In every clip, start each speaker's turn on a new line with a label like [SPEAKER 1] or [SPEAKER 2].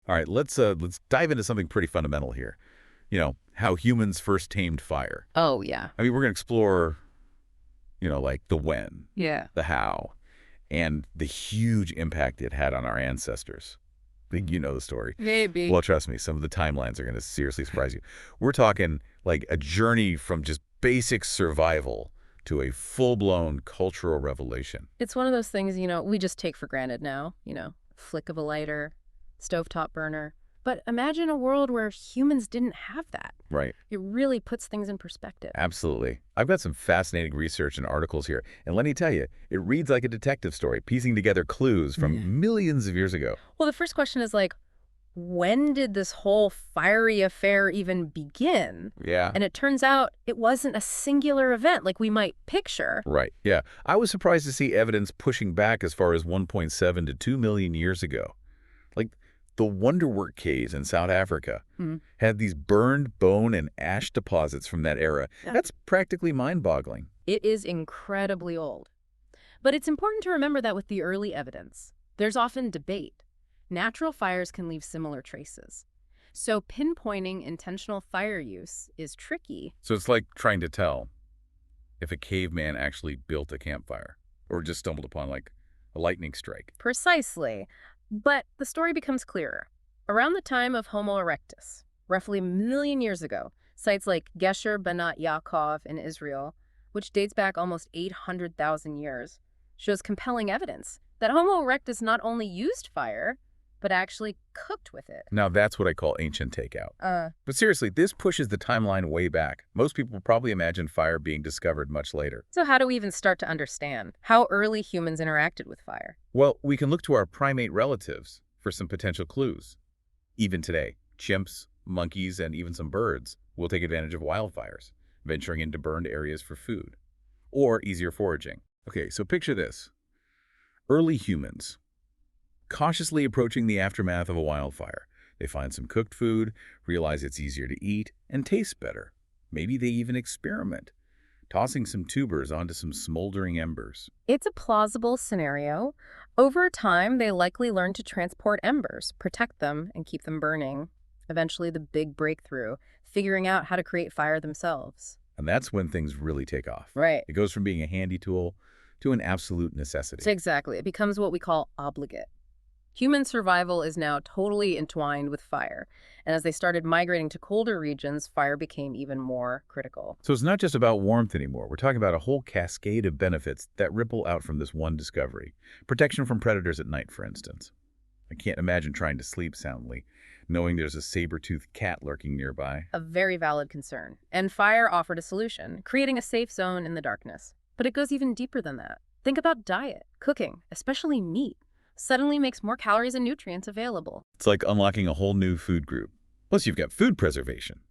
[SPEAKER 1] All right, let's dive into something pretty fundamental here. How humans first tamed fire.
[SPEAKER 2] Oh, yeah.
[SPEAKER 1] I mean, we're going to explore, like the when,
[SPEAKER 2] Yeah.
[SPEAKER 1] the how, and the huge impact it had on our ancestors. I think you know the story.
[SPEAKER 2] Maybe.
[SPEAKER 1] Well, trust me, some of the timelines are going to seriously surprise you. We're talking like a journey from just basic survival to a full-blown cultural revelation.
[SPEAKER 2] It's one of those things, we just take for granted now. Flick of a lighter, stovetop burner. But imagine a world where humans didn't have that.
[SPEAKER 1] Right.
[SPEAKER 2] It really puts things in perspective.
[SPEAKER 1] Absolutely. I've got some fascinating research and articles here. And let me tell you, it reads like a detective story, piecing together clues from millions of years ago.
[SPEAKER 2] Well, the first question is when did this whole fiery affair even begin?
[SPEAKER 1] Yeah.
[SPEAKER 2] And it turns out it wasn't a singular event like we might picture.
[SPEAKER 1] Right. Yeah. I was surprised to see evidence pushing back as far as 1.7 to 2 million years ago. Like the Wonderwork caves in South Africa had these burned bone and ash deposits from that era.
[SPEAKER 2] Yeah.
[SPEAKER 1] That's practically mind-boggling.
[SPEAKER 2] It is incredibly old. But it's important to remember that with the early evidence, there's often debate. Natural fires can leave similar traces. So pinpointing intentional fire use is tricky.
[SPEAKER 1] So it's like trying to tell if a caveman actually built a campfire or just stumbled upon like a lightning strike.
[SPEAKER 2] Precisely. But the story becomes clearer. Around the time of Homo erectus, roughly a million years ago, sites like Gesher Banat Yaakov in Israel, which dates back almost 800,000 years, shows compelling evidence that Homo erectus not only used fire, but actually cooked with it.
[SPEAKER 1] Now that's what I call ancient takeout. But seriously, this pushes the timeline way back. Most people probably imagine fire being discovered much later.
[SPEAKER 2] So how do we even start to understand how early humans interacted with fire?
[SPEAKER 1] Well, we can look to our primate relatives for some potential clues. Even today, chimps, monkeys, and even some birds will take advantage of wildfires, venturing into burned areas for food or easier foraging. Okay, so picture this. Early humans, cautiously approaching the aftermath of a wildfire. They find some cooked food, realize it's easier to eat, and tastes better. Maybe they even experiment, tossing some tubers onto some smoldering embers.
[SPEAKER 2] It's a plausible scenario. Over time, they likely learn to transport embers, protect them, and keep them burning. Eventually, the big breakthrough, figuring out how to create fire themselves.
[SPEAKER 1] And that's when things really take off.
[SPEAKER 2] Right.
[SPEAKER 1] It goes from being a handy tool to an absolute necessity.
[SPEAKER 2] Exactly. It becomes what we call obligate. Human survival is now totally entwined with fire, and as they started migrating to colder regions, fire became even more critical.
[SPEAKER 1] So it's not just about warmth anymore. We're talking about a whole cascade of benefits that ripple out from this one discovery. Protection from predators at night, for instance. I can't imagine trying to sleep soundly, knowing there's a saber-toothed cat lurking nearby.
[SPEAKER 2] A very valid concern. And fire offered a solution, creating a safe zone in the darkness. But it goes even deeper than that. Think about diet, cooking, especially meat. Suddenly makes more calories and nutrients available.
[SPEAKER 1] It's like unlocking a whole new food group. Plus, you've got food preservation,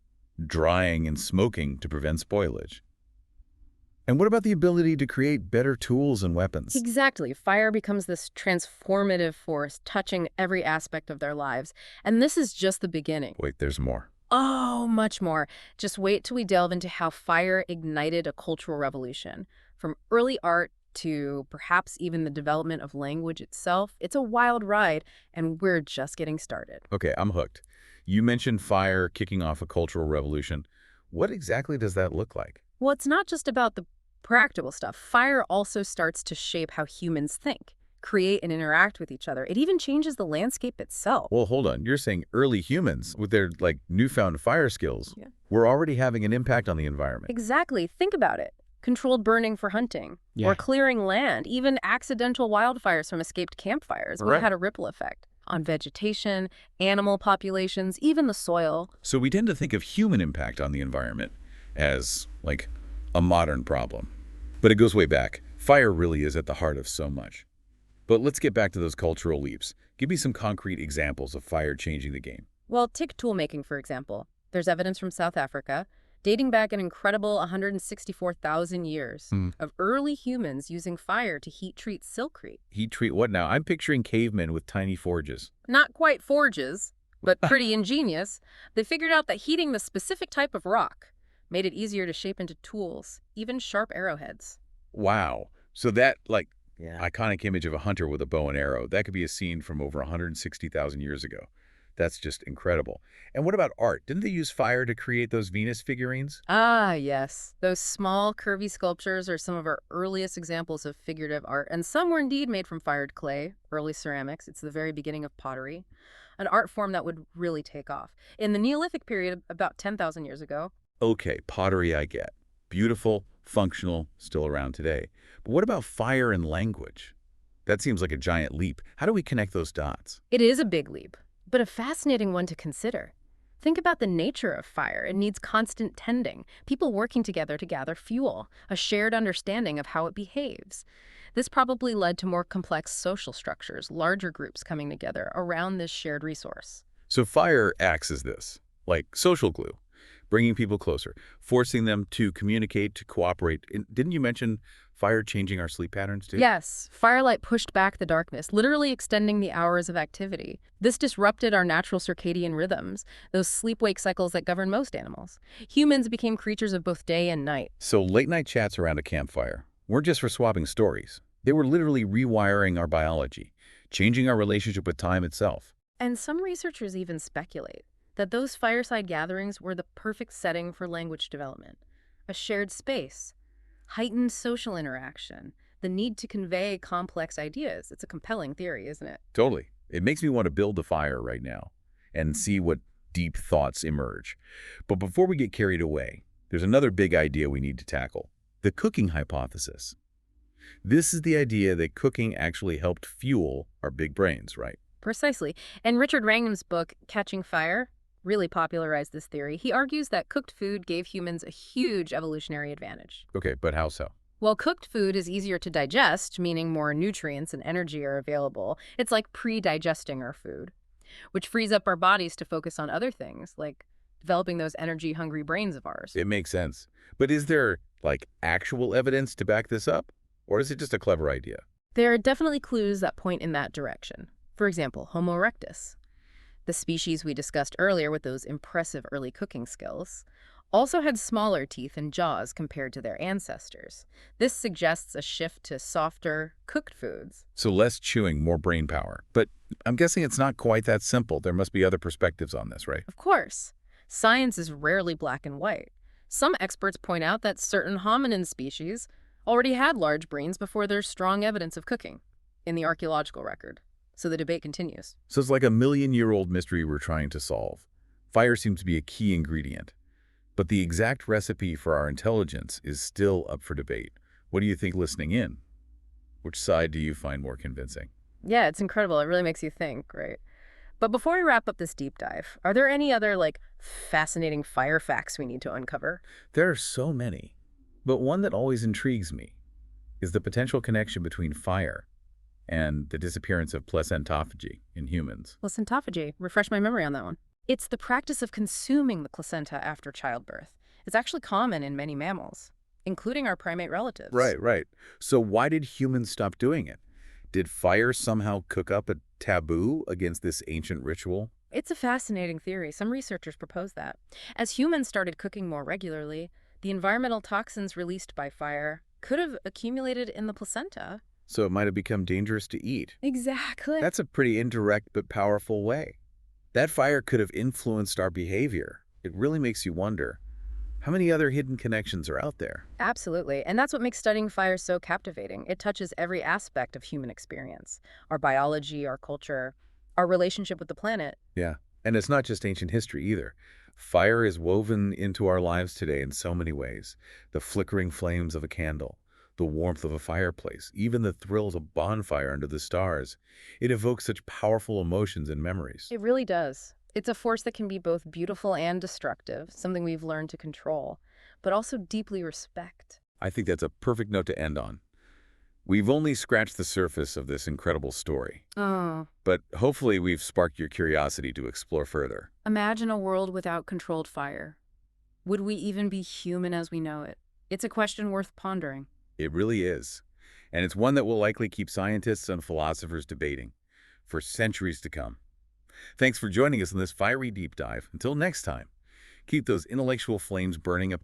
[SPEAKER 1] drying and smoking to prevent spoilage. And what about the ability to create better tools and weapons?
[SPEAKER 2] Exactly. Fire becomes this transformative force, touching every aspect of their lives. And this is just the beginning.
[SPEAKER 1] Wait, there's more.
[SPEAKER 2] Oh, much more. Just wait till we delve into how fire ignited a cultural revolution. From early art to perhaps even the development of language itself. It's a wild ride, and we're just getting started.
[SPEAKER 1] Okay, I'm hooked. You mentioned fire kicking off a cultural revolution. What exactly does that look like?
[SPEAKER 2] Well, it's not just about the practical stuff. Fire also starts to shape how humans think, create, and interact with each other. It even changes the landscape itself.
[SPEAKER 1] Well, hold on. You're saying early humans, with their, newfound fire skills,
[SPEAKER 2] Yeah.
[SPEAKER 1] were already having an impact on the environment.
[SPEAKER 2] Exactly. Think about it. Controlled burning for hunting, or clearing land, even accidental wildfires from escaped campfires would have had a ripple effect on vegetation, animal populations, even the soil.
[SPEAKER 1] So we tend to think of human impact on the environment as, a modern problem. But it goes way back. Fire really is at the heart of so much. But let's get back to those cultural leaps. Give me some concrete examples of fire changing the game.
[SPEAKER 2] Well, take toolmaking, for example. There's evidence from South Africa, dating back an incredible 164,000 years of early humans using fire to heat-treat silkcrete.
[SPEAKER 1] Heat-treat what now? I'm picturing cavemen with tiny forges.
[SPEAKER 2] Not quite forges, but pretty ingenious. They figured out that heating the specific type of rock made it easier to shape into tools, even sharp arrowheads.
[SPEAKER 1] Wow. So that, iconic image of a hunter with a bow and arrow, that could be a scene from over 160,000 years ago. That's just incredible. And what about art? Didn't they use fire to create those Venus figurines?
[SPEAKER 2] Ah, yes. Those small, curvy sculptures are some of our earliest examples of figurative art, and some were indeed made from fired clay, early ceramics. It's the very beginning of pottery, an art form that would really take off. In the Neolithic period, about 10,000 years ago,
[SPEAKER 1] Okay, pottery I get. Beautiful, functional, still around today. But what about fire and language? That seems like a giant leap. How do we connect those dots?
[SPEAKER 2] it is a big leap, but a fascinating one to consider. Think about the nature of fire. It needs constant tending, people working together to gather fuel, a shared understanding of how it behaves. This probably led to more complex social structures, larger groups coming together around this shared resource.
[SPEAKER 1] So fire acts as this, like social glue, bringing people closer, forcing them to communicate, to cooperate. And didn't you mention fire changing our sleep patterns too?
[SPEAKER 2] Yes, firelight pushed back the darkness, literally extending the hours of activity. This disrupted our natural circadian rhythms, those sleep-wake cycles that govern most animals. Humans became creatures of both day and night.
[SPEAKER 1] So late-night chats around a campfire weren't just for swapping stories. They were literally rewiring our biology, changing our relationship with time itself.
[SPEAKER 2] And some researchers even speculate that those fireside gatherings were the perfect setting for language development. A shared space, heightened social interaction, the need to convey complex ideas. It's a compelling theory, isn't it?
[SPEAKER 1] Totally. It makes me want to build a fire right now and see what deep thoughts emerge. But before we get carried away, there's another big idea we need to tackle: the cooking hypothesis. This is the idea that cooking actually helped fuel our big brains, right?
[SPEAKER 2] Precisely. And Richard Wrangham's book, Catching Fire, really popularized this theory. He argues that cooked food gave humans a huge evolutionary advantage.
[SPEAKER 1] Okay, but how so?
[SPEAKER 2] While cooked food is easier to digest, meaning more nutrients and energy are available, it's like pre-digesting our food, which frees up our bodies to focus on other things, like developing those energy-hungry brains of ours.
[SPEAKER 1] It makes sense. But is there, like, actual evidence to back this up? Or is it just a clever idea?
[SPEAKER 2] There are definitely clues that point in that direction. For example, Homo erectus, the species we discussed earlier with those impressive early cooking skills, also had smaller teeth and jaws compared to their ancestors. This suggests a shift to softer, cooked foods.
[SPEAKER 1] So less chewing, more brain power. But I'm guessing it's not quite that simple. There must be other perspectives on this, right?
[SPEAKER 2] Of course, science is rarely black and white. Some experts point out that certain hominin species already had large brains before there's strong evidence of cooking in the archaeological record. So the debate continues.
[SPEAKER 1] So it's like a million-year-old mystery we're trying to solve. Fire seems to be a key ingredient. But the exact recipe for our intelligence is still up for debate. What do you think listening in? Which side do you find more convincing?
[SPEAKER 2] Yeah, it's incredible. It really makes you think, right? But before we wrap up this deep dive, are there any other, fascinating fire facts we need to uncover?
[SPEAKER 1] There are so many. But one that always intrigues me is the potential connection between fire and the disappearance of placentophagy in humans.
[SPEAKER 2] Placentophagy. Refresh my memory on that one. It's the practice of consuming the placenta after childbirth. It's actually common in many mammals, including our primate relatives.
[SPEAKER 1] Right. So why did humans stop doing it? Did fire somehow cook up a taboo against this ancient ritual?
[SPEAKER 2] It's a fascinating theory. Some researchers propose that. As humans started cooking more regularly, the environmental toxins released by fire could have accumulated in the placenta.
[SPEAKER 1] So it might have become dangerous to eat.
[SPEAKER 2] Exactly.
[SPEAKER 1] That's a pretty indirect but powerful way. That fire could have influenced our behavior. It really makes you wonder, how many other hidden connections are out there?
[SPEAKER 2] Absolutely. And that's what makes studying fire so captivating. It touches every aspect of human experience, our biology, our culture, our relationship with the planet.
[SPEAKER 1] Yeah, and it's not just ancient history either. Fire is woven into our lives today in so many ways. The flickering flames of a candle, the warmth of a fireplace, even the thrills of a bonfire under the stars. It evokes such powerful emotions and memories.
[SPEAKER 2] It really does. It's a force that can be both beautiful and destructive, something we've learned to control, but also deeply respect.
[SPEAKER 1] I think that's a perfect note to end on. We've only scratched the surface of this incredible story,
[SPEAKER 2] Oh,
[SPEAKER 1] but hopefully we've sparked your curiosity to explore further.
[SPEAKER 2] imagine a world without controlled fire. Would we even be human as we know it? It's a question worth pondering.
[SPEAKER 1] It really is. And it's one that will likely keep scientists and philosophers debating for centuries to come. Thanks for joining us in this fiery deep dive. Until next time, keep those intellectual flames burning up.